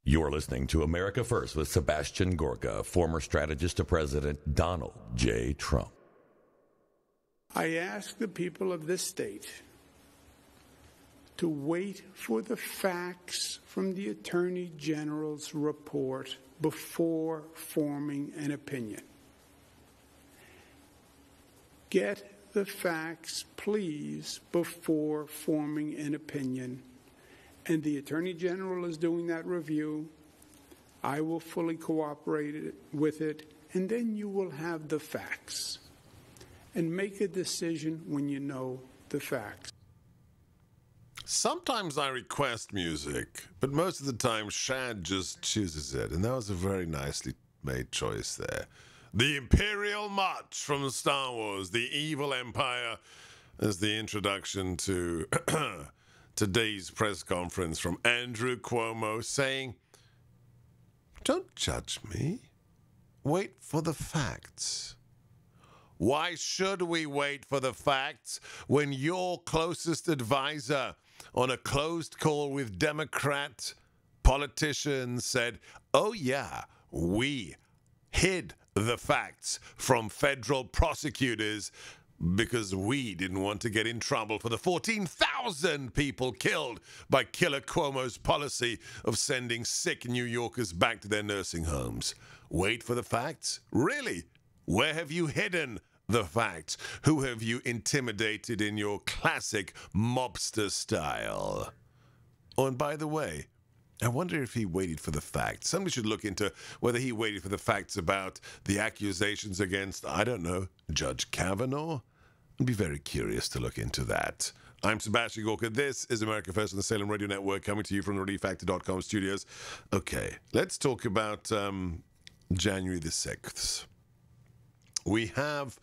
You're listening to America First with Sebastian Gorka, former strategist to President Donald J. Trump. I ask the people of this state to wait for the facts from the Attorney General's report before forming an opinion. Get the facts, please, before forming an opinion. And the Attorney General is doing that review. I will fully cooperate with it, and then you will have the facts. And make a decision when you know the facts. Sometimes I request music, but most of the time Shad just chooses it, and that was a very nicely made choice there. The Imperial March from Star Wars, The Evil Empire, as the introduction to today's press conference from Andrew Cuomo saying, "Don't judge me. Wait for the facts." Why should we wait for the facts when your closest advisor on a closed call with Democrat politicians said, "Oh yeah, we hid the facts from federal prosecutors because we didn't want to get in trouble for the 14,000 people killed by Killer Cuomo's policy of sending sick New Yorkers back to their nursing homes." Wait for the facts? Really? Where have you hidden the facts? Who have you intimidated in your classic mobster style? Oh, and by the way, I wonder if he waited for the facts. Somebody should look into whether he waited for the facts about the accusations against, I don't know, Judge Kavanaugh. I'd be very curious to look into that. I'm Sebastian Gorka. This is America First on the Salem Radio Network, coming to you from the ReliefFactor.com studios. Okay, let's talk about January the 6th. We have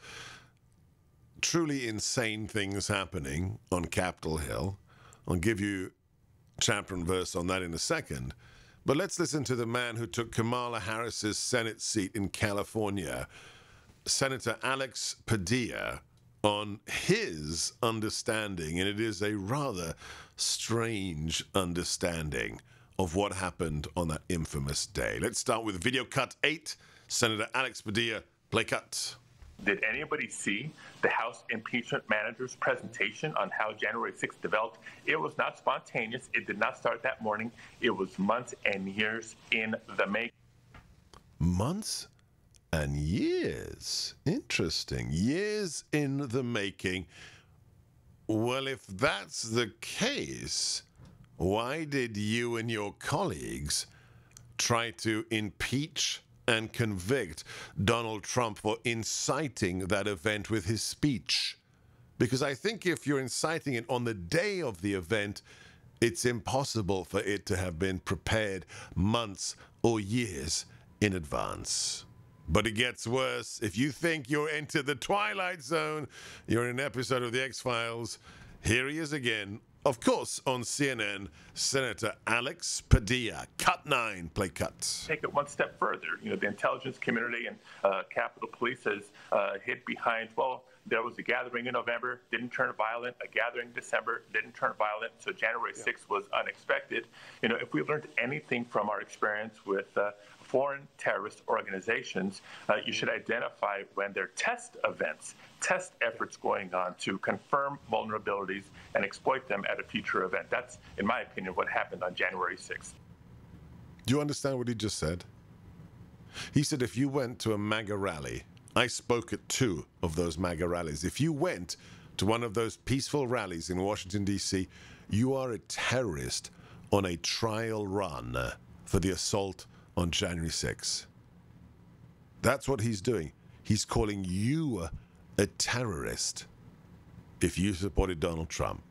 truly insane things happening on Capitol Hill. I'll give you chapter and verse on that in a second. But let's listen to the man who took Kamala Harris's Senate seat in California, Senator Alex Padilla, on his understanding, and it is a rather strange understanding of what happened on that infamous day. Let's start with video cut 8. Senator Alex Padilla, play cut. Did anybody see the House impeachment manager's presentation on how January 6th developed? It was not spontaneous. It did not start that morning. It was months and years in the making. Months and years. Interesting. Years in the making. Well, if that's the case, why did you and your colleagues try to impeach and convict Donald Trump for inciting that event with his speech? Because I think if you're inciting it on the day of the event, it's impossible for it to have been prepared months or years in advance. But it gets worse. If you think you're entered the Twilight Zone, you're in an episode of The X-Files. Here he is again. Of course, on CNN, Senator Alex Padilla. Cut 9, play cut. Take it one step further. You know, the intelligence community and Capitol Police has hid behind, well, there was a gathering in November, didn't turn violent. A gathering in December, didn't turn violent. So January 6th was unexpected. You know, if we learned anything from our experience with foreign terrorist organizations, you should identify when there are test events, test efforts going on to confirm vulnerabilities and exploit them at a future event. That's, in my opinion, what happened on January 6th. Do you understand what he just said? He said if you went to a MAGA rally, I spoke at 2 of those MAGA rallies. If you went to one of those peaceful rallies in Washington, D.C., you are a terrorist on a trial run for the assault on January 6th. That's what he's doing. He's calling you a terrorist if you supported Donald Trump.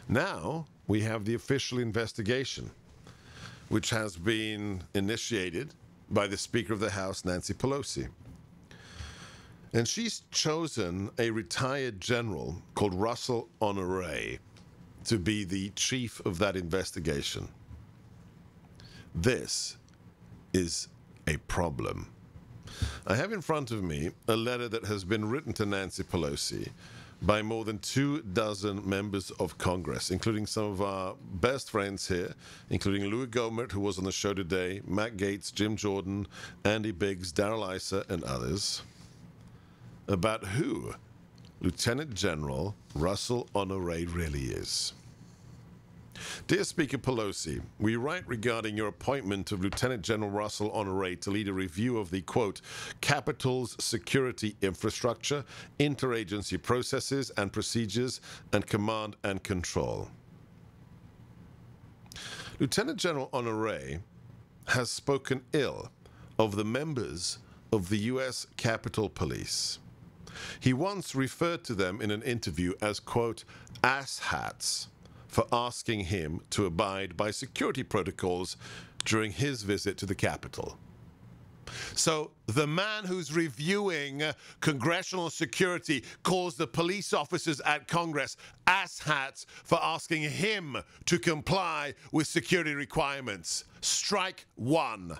Now we have the official investigation, which has been initiated by the Speaker of the House, Nancy Pelosi. And she's chosen a retired general called Russel Honore to be the chief of that investigation. This is a problem. I have in front of me a letter that has been written to Nancy Pelosi by more than 24 members of Congress, including some of our best friends here, including Louis Gohmert, who was on the show today, Matt Gaetz, Jim Jordan, Andy Biggs, Darrell Issa, and others, about who Lieutenant General Russel Honore really is. Dear Speaker Pelosi, we write regarding your appointment of Lieutenant General Russel Honore to lead a review of the, quote, Capitol's security infrastructure, interagency processes and procedures, and command and control. Lieutenant General Honore has spoken ill of the members of the U.S. Capitol Police. He once referred to them in an interview as, quote, asshats, for asking him to abide by security protocols during his visit to the Capitol. So the man who's reviewing congressional security calls the police officers at Congress asshats for asking him to comply with security requirements. Strike one.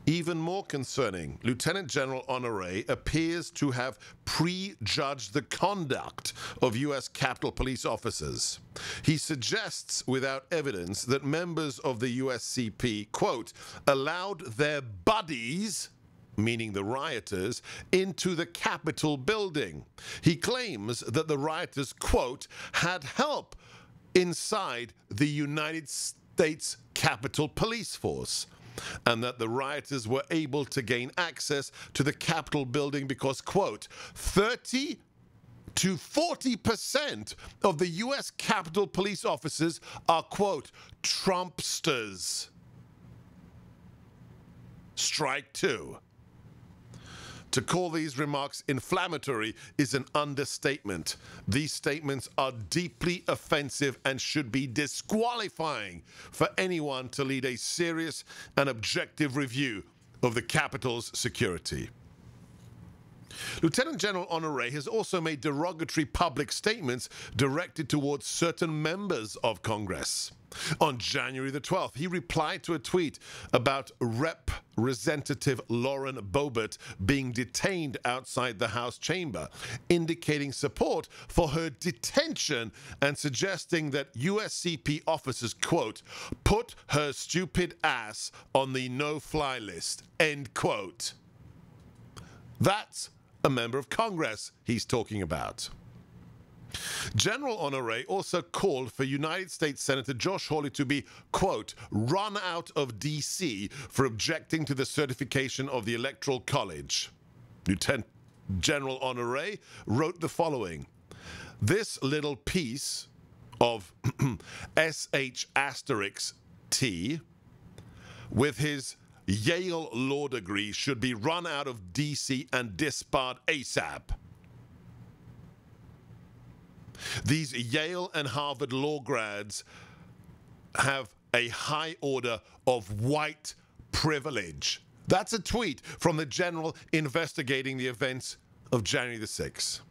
Even more concerning, Lieutenant General Honore appears to have prejudged the conduct of U.S. Capitol Police officers. He suggests without evidence that members of the USCP, quote, allowed their buddies, meaning the rioters, into the Capitol building. He claims that the rioters, quote, had help inside the United States Capitol Police Force, and that the rioters were able to gain access to the Capitol building because, quote, 30 to 40% of the U.S. Capitol Police officers are, quote, Trumpsters. Strike two. To call these remarks inflammatory is an understatement. These statements are deeply offensive and should be disqualifying for anyone to lead a serious and objective review of the Capitol's security. Lieutenant General Honore has also made derogatory public statements directed towards certain members of Congress. On January the 12th, he replied to a tweet about Representative Lauren Boebert being detained outside the House chamber, indicating support for her detention and suggesting that USCP officers, quote, put her stupid ass on the no-fly list, end quote. That's a member of Congress he's talking about. General Honore also called for United States Senator Josh Hawley to be, quote, run out of D.C. for objecting to the certification of the Electoral College. Lieutenant General Honore wrote the following: this little piece of SH asterisk T with his Yale law degree should be run out of D.C. and disbarred ASAP. These Yale and Harvard law grads have a high order of white privilege. That's a tweet from the general investigating the events of January the 6th.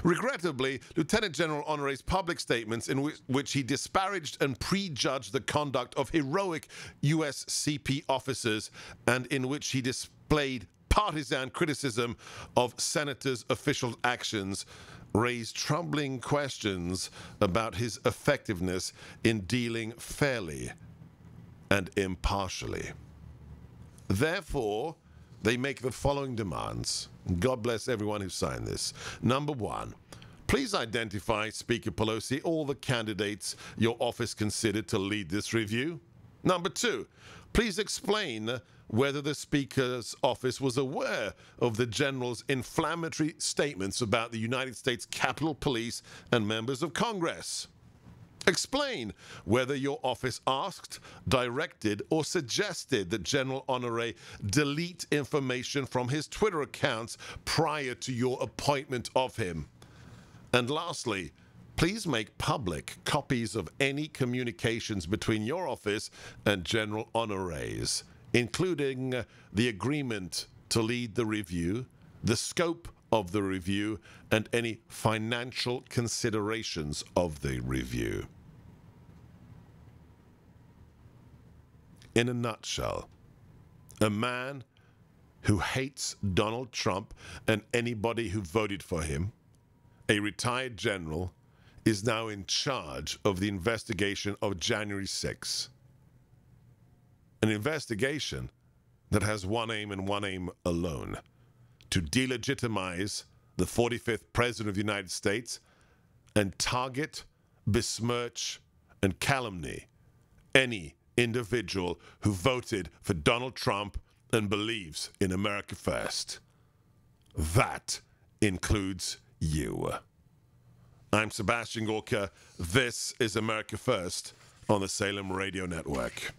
Regrettably, Lieutenant General Honore's public statements in which he disparaged and prejudged the conduct of heroic USCP officers and in which he displayed partisan criticism of senators' official actions raised troubling questions about his effectiveness in dealing fairly and impartially. Therefore, they make the following demands. God bless everyone who signed this. Number one, please identify, Speaker Pelosi, all the candidates your office considered to lead this review. Number two, please explain whether the Speaker's office was aware of the General's inflammatory statements about the United States Capitol Police and members of Congress. Explain whether your office asked, directed, or suggested that General Honore delete information from his Twitter accounts prior to your appointment of him. And lastly, please make public copies of any communications between your office and General Honore's, including the agreement to lead the review, the scope of the review, and any financial considerations of the review. In a nutshell, a man who hates Donald Trump and anybody who voted for him, a retired general, is now in charge of the investigation of January 6th. An investigation that has one aim and one aim alone: to delegitimize the 45th President of the United States and target, besmirch, and calumny any individual who voted for Donald Trump and believes in America first. That includes you. I'm Sebastian Gorka. This is America First on the Salem Radio Network.